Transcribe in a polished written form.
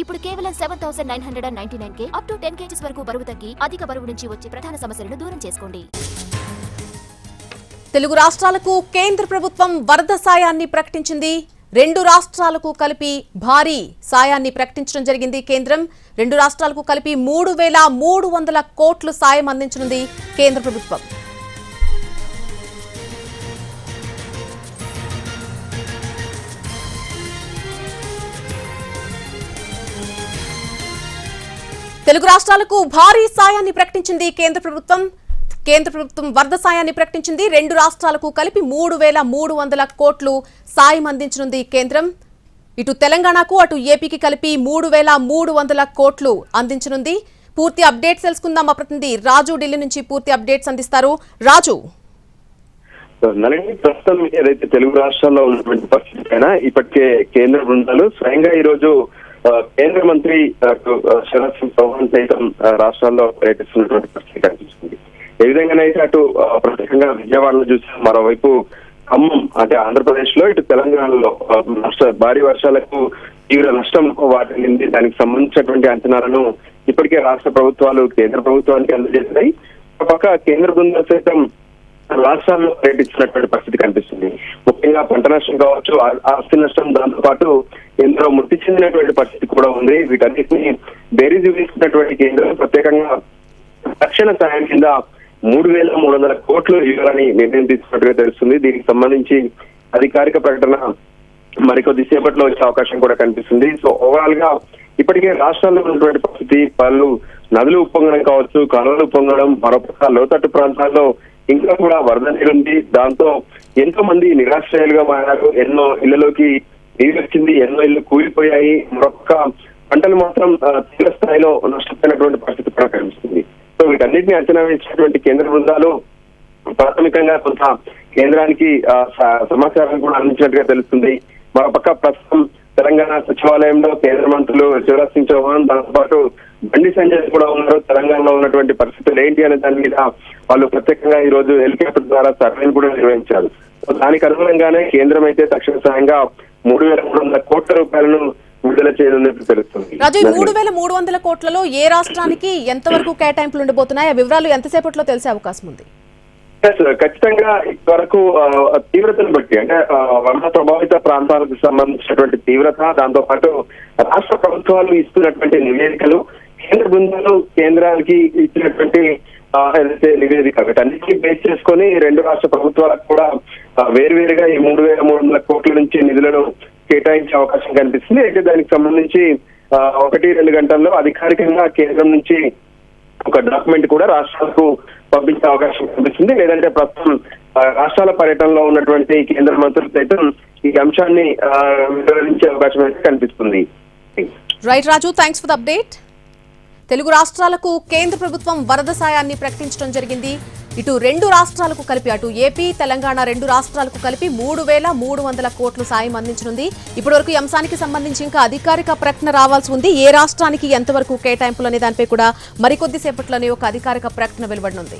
ఇప్పుడు కేవలం 7,999 up to 10 kgs వరకు బరువు తగ్గి అధిక బరువు నుంచి వచ్చే ప్రధాన సమస్యలను దూరం చేసుకోండి. తెలుగు రాష్ట్రాలకు కేంద్ర ప్రభుత్వం వరద సాయాన్ని ప్రకటించింది. 2 రాష్ట్రాలకు కలిపి భారీ సాయాన్ని ప్రకటించడం జరిగింది. కేంద్రం 2 రాష్ట్రాలకు కలిపి 3,300 కోట్ల సాయం అందించనుంది కేంద్ర ప్రభుత్వం. తెలుగు రాష్ట్రాలకు భారీ సాయాన్ని ప్రకటించింది కేంద్ర ప్రభుత్వం వరద సాయాన్ని ప్రకటించింది. 2 రాష్ట్రాలకు కలిపి 3,300 కోట్లు సాయం అందించనుంది కేంద్రం. ఇటు తెలంగాణకు అటు ఏపీకి కలిపి 3,300 కోట్లు అందించనుంది. పూర్తి అప్డేట్స్ తెలుసుకుందాం. మా ప్రతినిధి రాజు ఢిల్లీ నుంచి పూర్తి అప్డేట్స్ అందిస్తారు. రాజు, నళిని, ప్రస్తుతం ఏదైతే తెలుగు రాష్ట్రాల్లో ఉన్నటువంటి పరిస్థితి పైన ఇప్పటికే కేంద్ర బృందాలు స్వయంగా ఈ రోజు కేంద్ర మంత్రి శివరాజ్ సింగ్ చౌహాన్ సైతం రాష్ట్రాల్లో పర్యటిస్తున్నటువంటి పరిస్థితి కనిపిస్తుంది. ఏ విధంగానైతే అటు ప్రత్యేకంగా విజయవాడలో చూసిన, మరోవైపు ఖమ్మం అంటే ఆంధ్రప్రదేశ్ లో, ఇటు తెలంగాణలో భారీ వర్షాలకు తీవ్ర నష్టం వాటిల్లింది. దానికి సంబంధించినటువంటి అంచనాలను ఇప్పటికే రాష్ట్ర ప్రభుత్వాలు కేంద్ర ప్రభుత్వానికి అందజేశాయి. ఒక పక్క కేంద్ర బృందాలు సైతం రాష్ట్రాల్లో పర్యటించినటువంటి పరిస్థితి కనిపిస్తుంది. ముఖ్యంగా పంట నష్టం కావచ్చు, ఆస్తి నష్టం, దాంతో పాటు ఎందరో మృతి చెందినటువంటి పరిస్థితి కూడా ఉంది. వీటన్నిటిని బేరీజు వేసుకున్నటువంటి కేంద్రం ప్రత్యేకంగా తక్షణ సాయం కింద 3,300 కోట్లు ఇవ్వాలని నిర్ణయం తీసుకున్నట్టుగా తెలుస్తుంది. దీనికి సంబంధించి అధికారిక ప్రకటన మరికొద్ది సేపట్లో వచ్చే అవకాశం కూడా కనిపిస్తుంది. సో ఓవరాల్ గా ఇప్పటికే రాష్ట్రాల్లో ఉన్నటువంటి పరిస్థితి, పలు నదులు ఉప్పొంగడం కావచ్చు, కాలువలు ఉప్పొంగడం, మరొక లోతట్టు ప్రాంతాల్లో ఇంకా కూడా వరద నీరుంది. దాంతో ఎంతో మంది నిరాశ్రయాలుగా మారారు. ఎన్నో ఇళ్లలోకి నీరు వచ్చింది, ఎన్నో ఇళ్లు కూలిపోయాయి. మరొక పంటలు మాత్రం తీవ్ర స్థాయిలో నష్టపోయినటువంటి పరిస్థితి కూడా కనిపిస్తుంది. సో వీటన్నిటిని అంచనా వేసినటువంటి కేంద్ర బృందాలు ప్రాథమికంగా కొంత కేంద్రానికి సమాచారం కూడా అందించినట్టుగా తెలుస్తుంది. మరోపక్క ప్రస్తుతం తెలంగాణ సచివాలయంలో కేంద్ర మంత్రులు శివరాజ్ సింగ్ చౌహాన్, దాంతో పాటు బండి సంజయ్ కూడా ఉన్నారు. తెలంగాణలో ఉన్నటువంటి పరిస్థితులు ఏంటి అనే దాని మీద వాళ్ళు ప్రత్యేకంగా ఈ రోజు హెలికాప్టర్ ద్వారా సర్వేను కూడా నిర్వహించారు. దానికి అనుగుణంగానే కేంద్రం అయితే తక్షణ సాయంగా 3,300 కోట్ల రూపాయలను విడుదల చేయనున్నట్టు తెలుస్తుంది. రాజు, 3,300 కోట్లలో ఏ రాష్ట్రానికి ఎంతవరకు కేటాయింపులు ఉండబోతున్నాయి? ఆ వివరాలు ఎంతసేపట్లో తెలిసే అవకాశం ఉంది? ఖచ్చితంగా ఇప్పటివరకు తీవ్రతను బట్టి, అంటే వరద ప్రభావిత ప్రాంతాలకు సంబంధించినటువంటి తీవ్రత, దాంతో పాటు రాష్ట్ర ప్రభుత్వాలు ఇస్తున్నటువంటి నివేదికలు, కేంద్ర బృందాలు కేంద్రానికి ఇచ్చినటువంటి ఏదైతే నివేదిక, వీటన్నిటిని బేస్ చేసుకొని 2 రాష్ట్ర ప్రభుత్వాలకు కూడా వేరువేరుగా ఈ 3,300 కోట్ల నుంచి నిధులను కేటాయించే అవకాశం కనిపిస్తుంది. అయితే దానికి సంబంధించి 1-2 గంటల్లో అధికారికంగా కేంద్రం నుంచి ఒక డాక్యుమెంట్ కూడా రాష్ట్రాలకు పంపించే అవకాశం కనిపిస్తుంది. లేదంటే ప్రస్తుతం రాష్ట్రాల పర్యటనలో ఉన్నటువంటి కేంద్ర మంత్రులు సైతం ఈ అంశాన్ని వివరించే అవకాశం అయితే కనిపిస్తుంది. Right Raju, thanks for the update. Telugu రాష్ట్రాలకు కేంద్ర ప్రభుత్వం వరద సాయాన్ని ప్రకటించడం జరిగింది. ఇటు 2 రాష్ట్రాలకు కలిపి, అటు ఏపీ తెలంగాణ 2 రాష్ట్రాలకు కలిపి 3,300 కోట్లు సాయం అందించనుంది. ఇప్పటివరకు ఈ అంశానికి సంబంధించి ఇంకా అధికారిక ప్రకటన రావాల్సి ఉంది. ఏ రాష్ట్రానికి ఎంతవరకు కేటాయింపులు అనే దానిపై కూడా మరికొద్ది సేపట్లోనే ఒక అధికారిక ప్రకటన వెలువడనుంది.